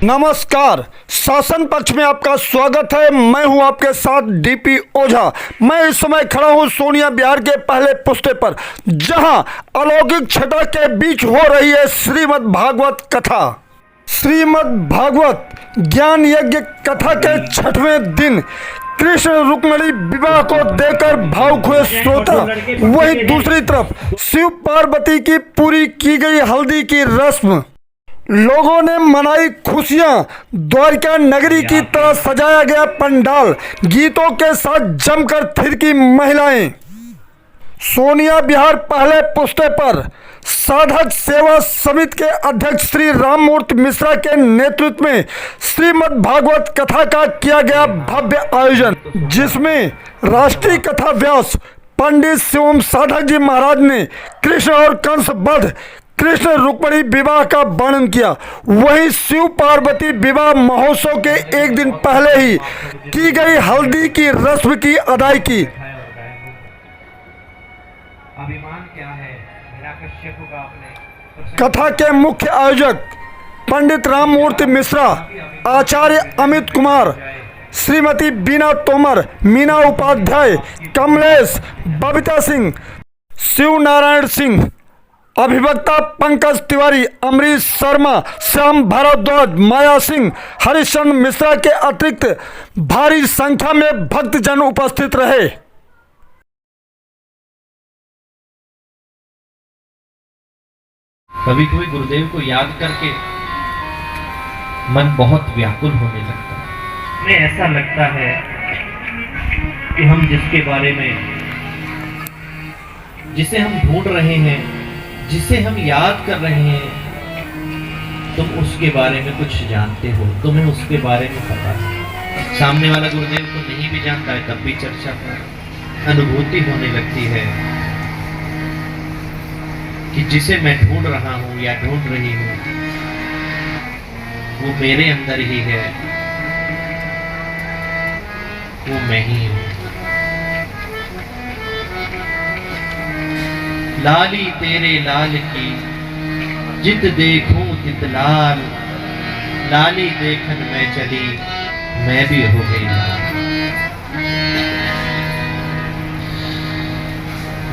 नमस्कार। शासन पक्ष में आपका स्वागत है। मैं हूं आपके साथ डीपी ओझा। मैं इस समय खड़ा हूं सोनिया विहार के पहले पुस्ते पर, जहां अलौकिक छटा के बीच हो रही है श्रीमद् भागवत कथा। श्रीमद् भागवत ज्ञान यज्ञ कथा के 6वें दिन कृष्ण रुक्मिणी विवाह को देकर भावुक हुए श्रोता, वहीं दूसरी तरफ शिव पार्वती की पूरी की गई हल्दी की रस्म। लोगों ने मनाई खुशियां। द्वारिका नगरी की तरह सजाया गया पंडाल, गीतों के साथ जमकर थिरकी महिलाएं। सोनिया विहार पहले पुस्ते पर साधक सेवा समिति के अध्यक्ष श्री राममूर्ति मिश्रा के नेतृत्व में श्रीमद् भागवत कथा का किया गया भव्य आयोजन, जिसमें राष्ट्रीय कथा व्यास पंडित शिवम साधक जी महाराज ने कृष्ण और कंस वध, कृष्ण रुक्मिणी विवाह का वर्णन किया। वहीं शिव पार्वती विवाह महोत्सव के एक दिन पहले ही की गई हल्दी की रस्म की अदायगी। अभिमान क्या है हिरण्यकश्यप का आपने। कथा के मुख्य आयोजक पंडित राममूर्ति मिश्रा, आचार्य अमित कुमार, श्रीमती बीना तोमर, मीना उपाध्याय, कमलेश, बबीता सिंह, शिव नारायण सिंह, अभिवक्ता पंकज तिवारी, अमरीश शर्मा, श्याम भारद्वाज, माया सिंह, हरिश्चंद्र मिश्रा के अतिरिक्त भारी संख्या में भक्तजन उपस्थित रहे। कभी कभी गुरुदेव को याद करके मन बहुत व्याकुल होने लगता है। हमें ऐसा लगता है कि हम जिसके बारे में, जिसे हम ढूंढ रहे हैं, जिसे हम याद कर रहे हैं, तुम उसके बारे में कुछ जानते हो, तुम्हें उसके बारे में पता है। सामने वाला गुरुदेव को नहीं भी जानता है, तब भी चर्चा पर अनुभूति होने लगती है कि जिसे मैं ढूंढ रहा हूं या ढूंढ रही हूं, वो मेरे अंदर ही है, वो मैं ही हूं। लाली तेरे लाल की जित देखूं तित लाल, लाली देखन मैं चली, मैं भी हो गई लाल।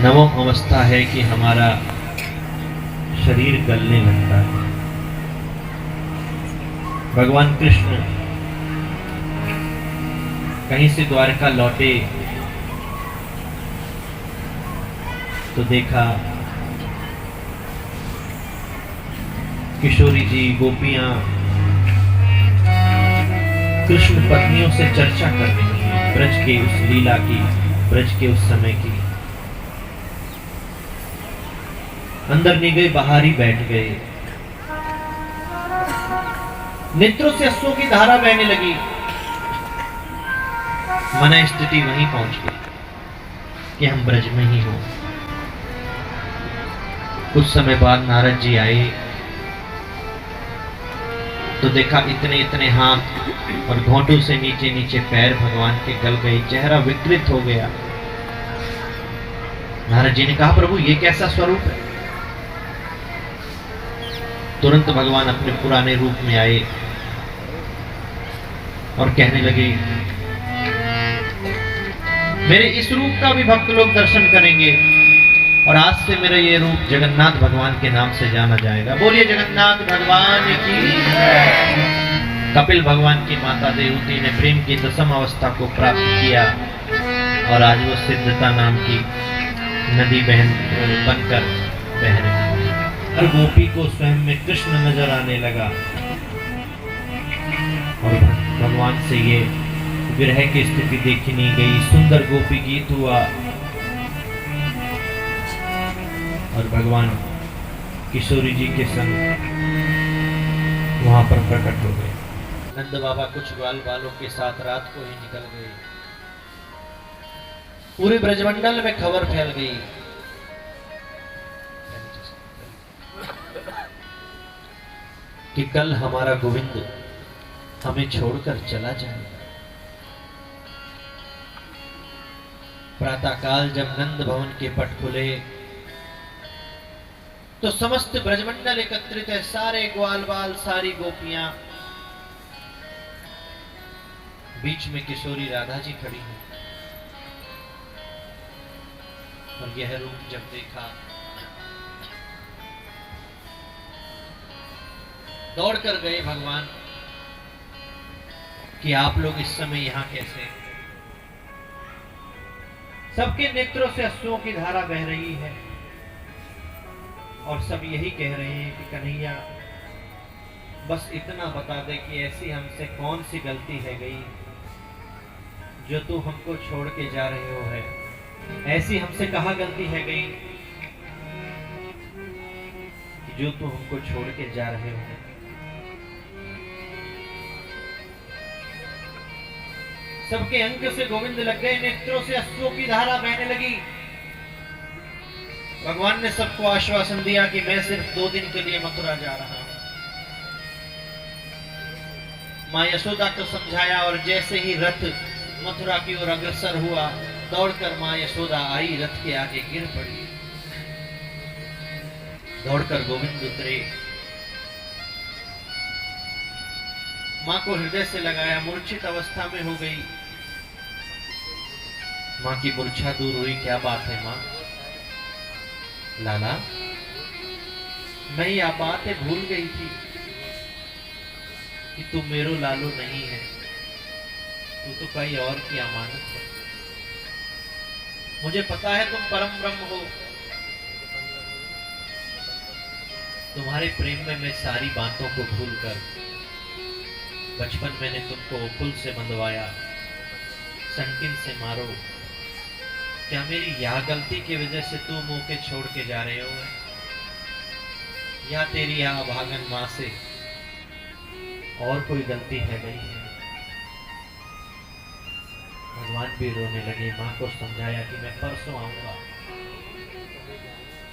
नवम अवस्था है कि हमारा शरीर गलने लगता है। भगवान कृष्ण कहीं से द्वारका लौटे तो देखा किशोरी जी, गोपियां कृष्ण पत्नियों से चर्चा कर रही हैं ब्रज के उस लीला की, ब्रज के उस समय की। अंदर नहीं गए, बाहर ही बैठ गए। नेत्रों से अश्रु की धारा बहने लगी। मन स्थिति वहीं पहुंच गई कि हम ब्रज में ही हो। कुछ समय बाद नारद जी आए तो देखा इतने इतने हाथ और घोंटों से नीचे नीचे पैर भगवान के गल गए, चेहरा विकृत हो गया। नारद जी ने कहा, प्रभु ये कैसा स्वरूप है? तुरंत भगवान अपने पुराने रूप में आए और कहने लगे, मेरे इस रूप का भी भक्त लोग दर्शन करेंगे और आज से मेरा ये रूप जगन्नाथ भगवान के नाम से जाना जाएगा। बोलिए जगन्नाथ भगवान की। कपिल भगवान की माता देवहूति ने प्रेम की दसम अवस्था को प्राप्त किया और आज वो सिद्धता नाम की नदी बनकर बह रही है। हर गोपी को स्वयं में कृष्ण नजर आने लगा और भगवान से ये विरह की स्थिति देखी नहीं गई। सुंदर गोपी गीत हुआ और भगवान किशोरी जी के संग वहां पर प्रकट हो गए। नंद बाबा कुछ ग्वाल बालों के साथ रात को ही निकल गए। पूरे ब्रजमंडल में खबर फैल गई कि कल हमारा गोविंद हमें छोड़कर चला जाएगा। प्रातःकाल जब नंद भवन के पट खुले तो समस्त ब्रजमंडल एकत्रित है, सारे ग्वाल बाल, सारी गोपियां बीच में किशोरी राधा जी खड़ी हैं और यह रूप जब देखा दौड़ कर गए भगवान कि आप लोग इस समय यहां कैसे। सबके नेत्रों से अश्रुओं की धारा बह रही है और सब यही कह रहे हैं कि कन्हैया बस इतना बता दे कि ऐसी हमसे कौन सी गलती है गई जो तू हमको छोड़ के जा रहे हो है। ऐसी हमसे कहा गलती है गई कि जो तू हमको छोड़ के जा रहे हो। सबके अंक से गोविंद लग गए, नेत्रों से अश्रुओं की धारा बहने लगी। भगवान ने सबको आश्वासन दिया कि मैं सिर्फ 2 दिन के लिए मथुरा जा रहा हूं। मां यशोदा को समझाया और जैसे ही रथ मथुरा की ओर अग्रसर हुआ, दौड़कर मां यशोदा आई, रथ के आगे गिर पड़ी। दौड़कर गोविंद उतरे, मां को हृदय से लगाया, मूर्छित अवस्था में हो गई। मां की मूर्छा दूर हुई। क्या बात है मां? लाला, मैं यह बात भूल गई थी कि तू मेरो लालू नहीं है, तू तो कहीं और की अमानत है। मुझे पता है तुम परम ब्रह्म हो, तुम्हारे प्रेम में मैं सारी बातों को भूलकर बचपन मैंने तुमको कुल से बंधवाया, संकिन से मारो। क्या मेरी यह गलती की वजह से तू मुंह के छोड़ के जा रहे हो, या तेरी यह अभागन मां से और कोई गलती है गई है? भगवान भी रोने लगे। मां को समझाया कि मैं परसों आऊंगा।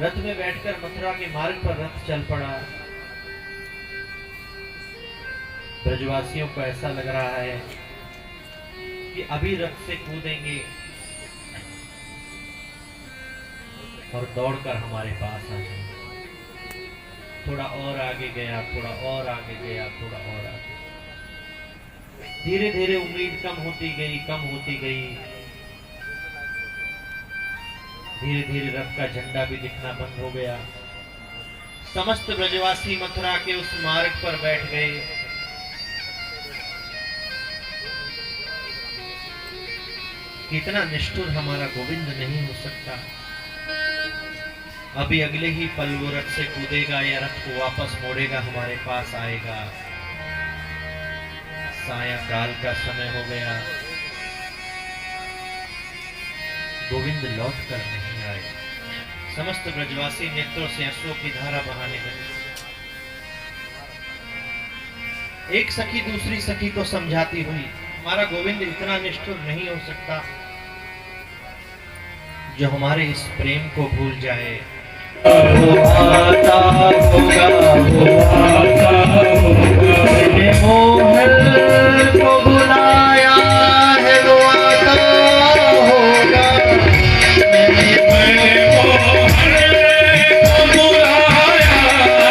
रथ में बैठकर मथुरा के मार्ग पर रथ चल पड़ा। ब्रजवासियों को ऐसा लग रहा है कि अभी रथ से कूदेंगे और दौड़कर हमारे पास आ जाएंगे। थोड़ा और आगे गया, थोड़ा और आगे गया, थोड़ा और आगे। धीरे धीरे उम्मीद कम होती गई, कम होती गई। धीरे धीरे रथ का झंडा भी दिखना बंद हो गया। समस्त ब्रजवासी मथुरा के उस मार्ग पर बैठ गए। कितना निष्ठुर हमारा गोविंद नहीं हो सकता। अभी अगले ही पल वो रथ से कूदेगा या रथ को वापस मोड़ेगा, हमारे पास आएगा। सायंकाल का समय हो गया, गोविंद लौट कर नहीं आए। समस्त ब्रजवासी नेत्रों से अश्रुओं की धारा बहाने लगे। एक सखी दूसरी सखी को समझाती हुई, हमारा गोविंद इतना निष्ठुर नहीं हो सकता जो हमारे इस प्रेम को भूल जाए। वो आता होगा, वो आता होगा, मैंने मोहन को बुलाया है, वो आता होगा। मैंने मोहन को बुलाया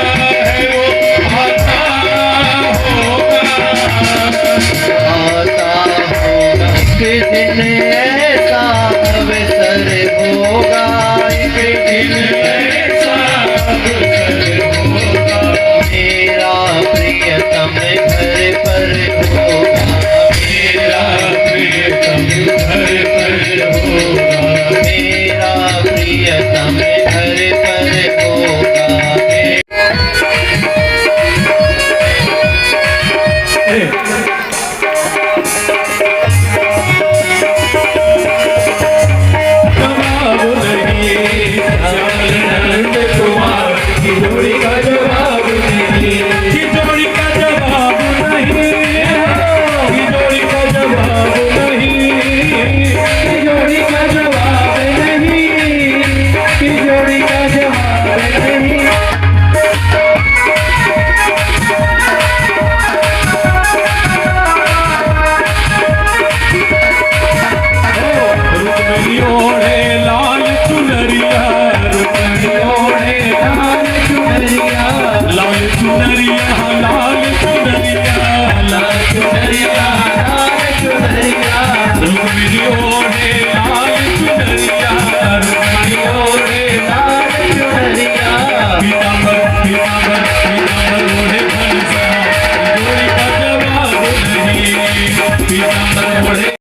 है, वो आता होगा। आता होगा एक दिन ऐसा अवसर होगा, एक दिन मेरा प्रियतम घर पर होगा, मेरा प्रियतम घर पर होगा, मेरा प्रियतम घर पर होगा। लाल चुनरिया, लाल चुनरिया, लाल चुनरिया, लाल चुनरिया। पीतांबर ओढ़े